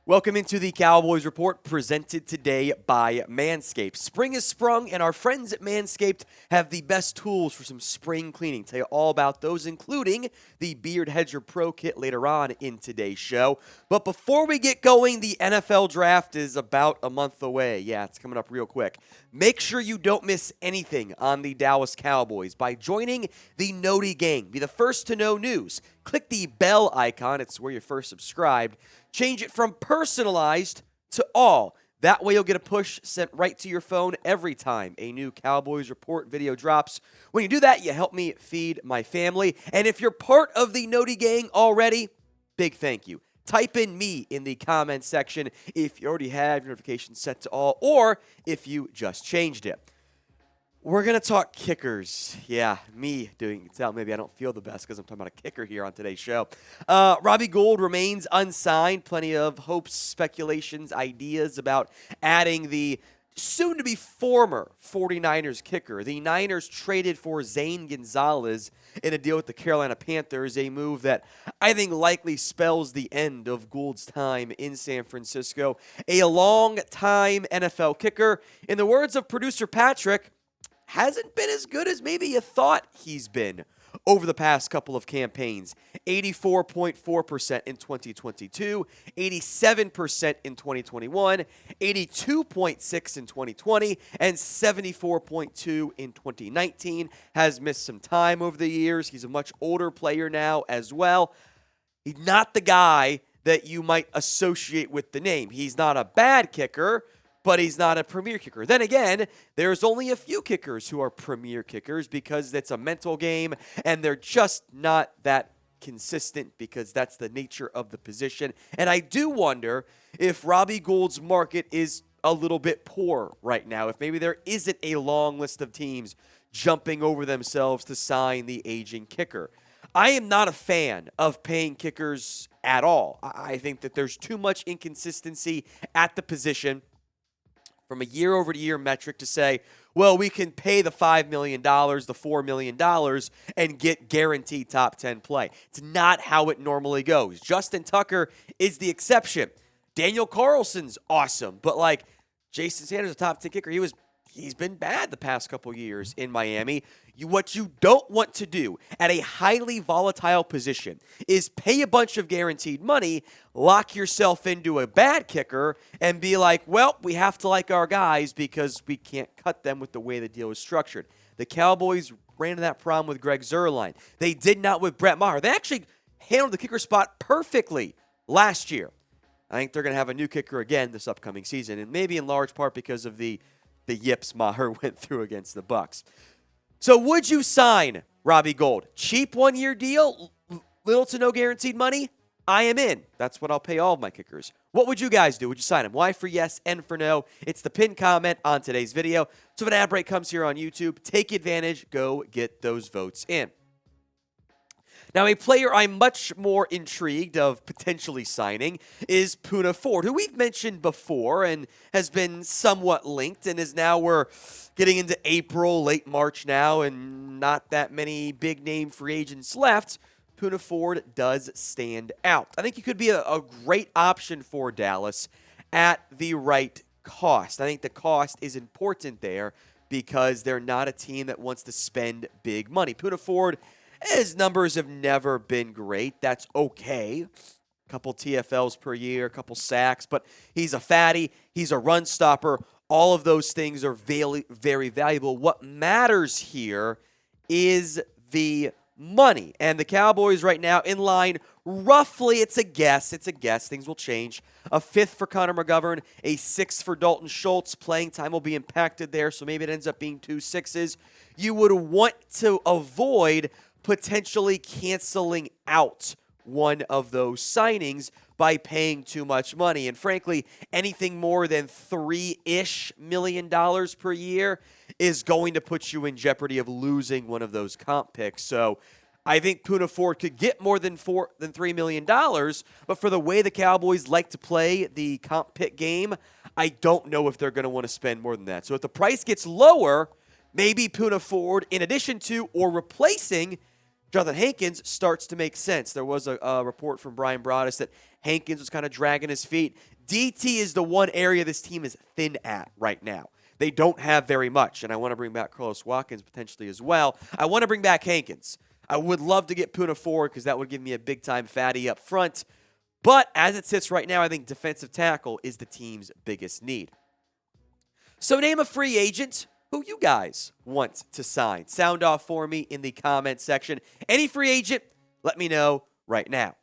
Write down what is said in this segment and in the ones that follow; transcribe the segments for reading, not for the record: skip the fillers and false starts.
Welcome into the Cowboys Report, presented today by Manscaped. Spring has sprung, and our friends at Manscaped have the best tools for some spring cleaning. Tell you all about those, including the Beard Hedger Pro Kit later on in today's show. But before we get going, the NFL Draft is about a month away. Yeah, it's coming up real quick. Make sure you don't miss anything on the Dallas Cowboys by joining the Noti Gang. Be the first to know news. Click the bell icon. It's where you're first subscribed. Change it from personalized to all. That way you'll get a push sent right to your phone every time a new Cowboys Report video drops. When you do that, you help me feed my family. And if you're part of the Noti Gang already, big thank you. Type in me in the comments section if you already have your notifications set to all or if you just changed it. We're going to talk kickers. Yeah, me doing it. Tell maybe I don't feel the best because I'm talking about a kicker here on today's show. Robbie Gould remains unsigned. Plenty of hopes, speculations, ideas about adding the soon-to-be former 49ers kicker. The Niners traded for Zane Gonzalez in a deal with the Carolina Panthers, a move that I think likely spells the end of Gould's time in San Francisco. A long-time NFL kicker. In the words of producer Patrick, hasn't been as good as maybe you thought he's been over the past couple of campaigns. 84.4% in 2022, 87% in 2021, 82.6% in 2020, and 74.2% in 2019. Has missed some time over the years. He's a much older player now as well. He's not the guy that you might associate with the name. He's not a bad kicker, but he's not a premier kicker. Then again, there's only a few kickers who are premier kickers because it's a mental game, and they're just not that consistent because that's the nature of the position. And I do wonder if Robbie Gould's market is a little bit poor right now, if maybe there isn't a long list of teams jumping over themselves to sign the aging kicker. I am not a fan of paying kickers at all. I think that there's too much inconsistency at the position from a year-over-year metric to say, well, we can pay the $5 million, the $4 million, and get guaranteed top 10 play. It's not how it normally goes. Justin Tucker is the exception. Daniel Carlson's awesome, but like Jason Sanders, a top 10 kicker, he's been bad the past couple years in Miami. What you don't want to do at a highly volatile position is pay a bunch of guaranteed money, lock yourself into a bad kicker, and be like, well, we have to like our guys because we can't cut them with the way the deal is structured. The Cowboys ran into that problem with Greg Zuerlein. They did not with Brett Maher. They actually handled the kicker spot perfectly last year. I think they're going to have a new kicker again this upcoming season, and maybe in large part because of the yips Maher went through against the Bucs. So would you sign Robbie Gould? Cheap one-year deal, little to no guaranteed money? I am in. That's what I'll pay all of my kickers. What would you guys do? Would you sign him? Y for yes, N for no. It's the pinned comment on today's video. So if an ad break comes here on YouTube, take advantage. Go get those votes in. Now, a player I'm much more intrigued of potentially signing is Poona Ford, who we've mentioned before and has been somewhat linked, and is now we're getting into April, late March now, and not that many big-name free agents left. Poona Ford does stand out. I think he could be a great option for Dallas at the right cost. I think the cost is important there because they're not a team that wants to spend big money. Poona Ford, his numbers have never been great. That's okay. A couple TFLs per year, a couple sacks, but he's a fatty. He's a run stopper. All of those things are very, very valuable. What matters here is the money. And the Cowboys right now in line, roughly, it's a guess. Things will change. A fifth for Connor McGovern, a sixth for Dalton Schultz. Playing time will be impacted there, so maybe it ends up being 2 sixes. You would want to avoid potentially canceling out one of those signings by paying too much money. And frankly, anything more than $3-ish million per year is going to put you in jeopardy of losing one of those comp picks. So I think Poona Ford could get more than $3 million, but for the way the Cowboys like to play the comp pick game, I don't know if they're going to want to spend more than that. So if the price gets lower, maybe Poona Ford, in addition to or replacing Johnathan Hankins, starts to make sense. There was a report from Brian Broaddus that Hankins was kind of dragging his feet, DT is the one area this team is thin at right now. They don't have very much, and I want to bring back Carlos Watkins potentially as well. I want to bring back Hankins. I would love to get Poona Ford because that would give me a big-time fatty up front. But as it sits right now, I think defensive tackle is the team's biggest need. So name a free agent who you guys want to sign. Sound off for me in the comment section. Any free agent, let me know right now.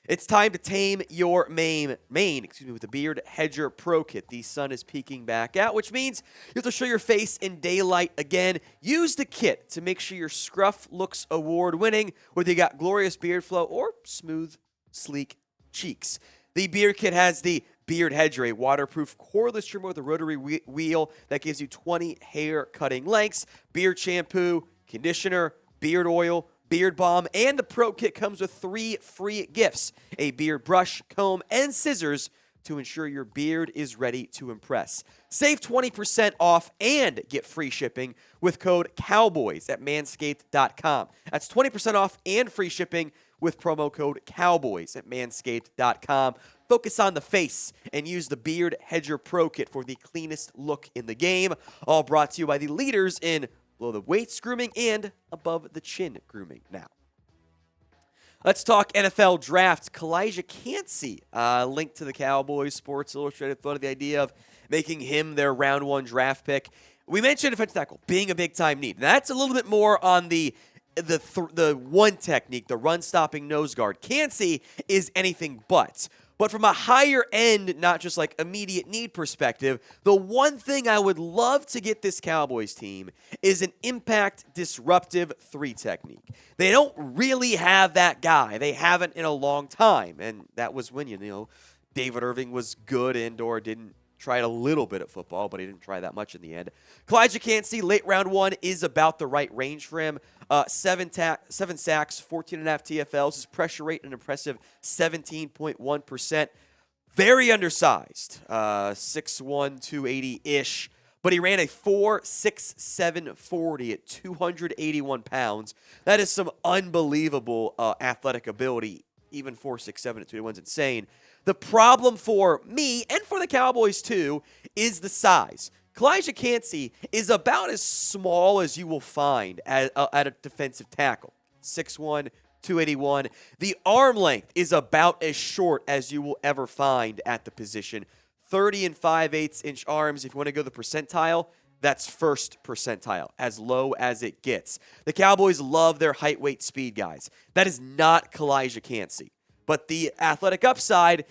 It's time to tame your mane with the Beard Hedger Pro Kit. The sun is peeking back out, which means you have to show your face in daylight again. Use the kit to make sure your scruff looks award-winning, whether you got glorious beard flow or smooth, sleek cheeks. The Beard Kit has the Beard Hedger, a waterproof cordless trimmer with a rotary wheel that gives you 20 hair cutting lengths, beard shampoo, conditioner, beard oil, beard balm, and the Pro Kit comes with 3 free gifts: a beard brush, comb, and scissors to ensure your beard is ready to impress. Save 20% off and get free shipping with code COWBOYS at manscaped.com. That's 20% off and free shipping with promo code COWBOYS at manscaped.com. Focus on the face and use the Beard Hedger Pro Kit for the cleanest look in the game. All brought to you by the leaders in below the waist grooming and above the chin grooming now. Let's talk NFL draft. Calijah Kancey, linked to the Cowboys. Sports Illustrated thought of the idea of making him their round 1 draft pick. We mentioned defensive tackle being a big-time need. Now, that's a little bit more on the one technique, the run-stopping nose guard. Kancey is anything but. But from a higher end, not just like immediate need perspective, the one thing I would love to get this Cowboys team is an impact disruptive 3 technique. They don't really have that guy. They haven't in a long time. And that was when, David Irving was good and/or didn't try a little bit at football, but he didn't try that much in the end. Calijah Kancey, late round 1, is about the right range for him. 7 sacks, 14.5 TFLs. His pressure rate, an impressive 17.1%. Very undersized, 6'1", 280-ish. But he ran a 4.67 40 at 281 pounds. That is some unbelievable athletic ability. Even 4.67 at 281 is insane. The problem for me, and for the Cowboys too, is the size. Calijah Kancey is about as small as you will find at a defensive tackle. 6'1", 281. The arm length is about as short as you will ever find at the position. 30 and 5/8 inch arms. If you want to go the percentile, that's first percentile, as low as it gets. The Cowboys love their height, weight, speed guys. That is not Calijah Kancey. But the athletic upside,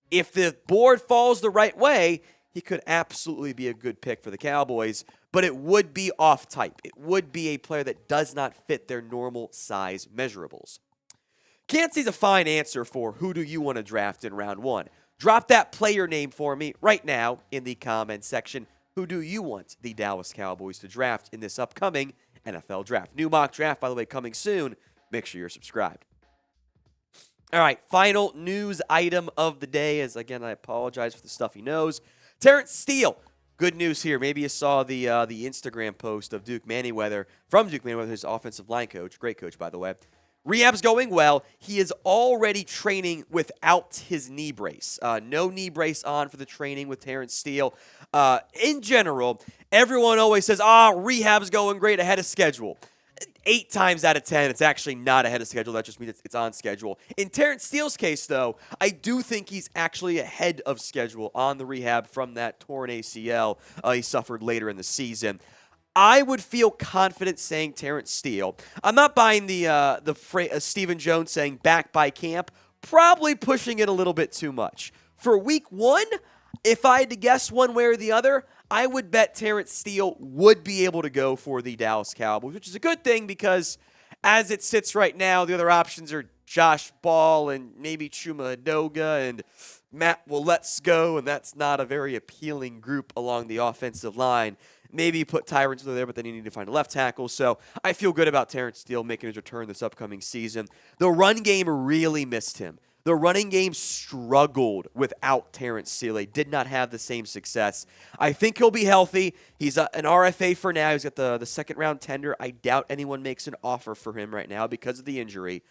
if the board falls the right way, he could absolutely be a good pick for the Cowboys, but it would be off type. It would be a player that does not fit their normal size measurables. Kancey's a fine answer for who do you want to draft in round 1. Drop that player name for me right now in the comment section. Who do you want the Dallas Cowboys to draft in this upcoming NFL draft? New mock draft, by the way, coming soon. Make sure you're subscribed. All right, final news item of the day is, again, I apologize for the stuffy nose. Terence Steele, good news here. Maybe you saw the Instagram post of Duke Manyweather, his offensive line coach. Great coach, by the way. Rehab's going well. He is already training without his knee brace. No knee brace on for the training with Terence Steele. In general, everyone always says, rehab's going great ahead of schedule. 8 times out of 10, it's actually not ahead of schedule. That just means it's on schedule. In Terence Steele's case, though, I do think he's actually ahead of schedule on the rehab from that torn ACL he suffered later in the season. I would feel confident saying Terence Steele. I'm not buying the Stephen Jones saying back by camp. Probably pushing it a little bit too much. For week 1, if I had to guess one way or the other, I would bet Terence Steele would be able to go for the Dallas Cowboys, which is a good thing because as it sits right now, the other options are Josh Ball and maybe Chuma Edoga and Matt Let's Go, and that's not a very appealing group along the offensive line. Maybe put Tyron Taylor there, but then you need to find a left tackle. So I feel good about Terence Steele making his return this upcoming season. The run game really missed him. The running game struggled without Terence Steele. They did not have the same success. I think he'll be healthy. He's an RFA for now. He's got the second-round tender. I doubt anyone makes an offer for him right now because of the injury.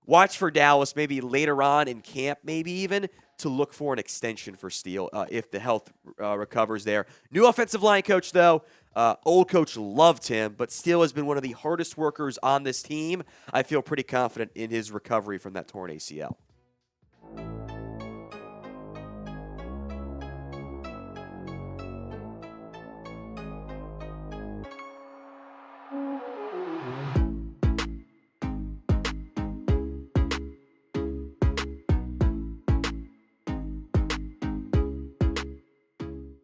watch for Dallas maybe later on in camp, maybe even to look for an extension for Steele if the health recovers there. New offensive line coach, though. Old coach loved him, but Steele has been one of the hardest workers on this team. I feel pretty confident in his recovery from that torn ACL.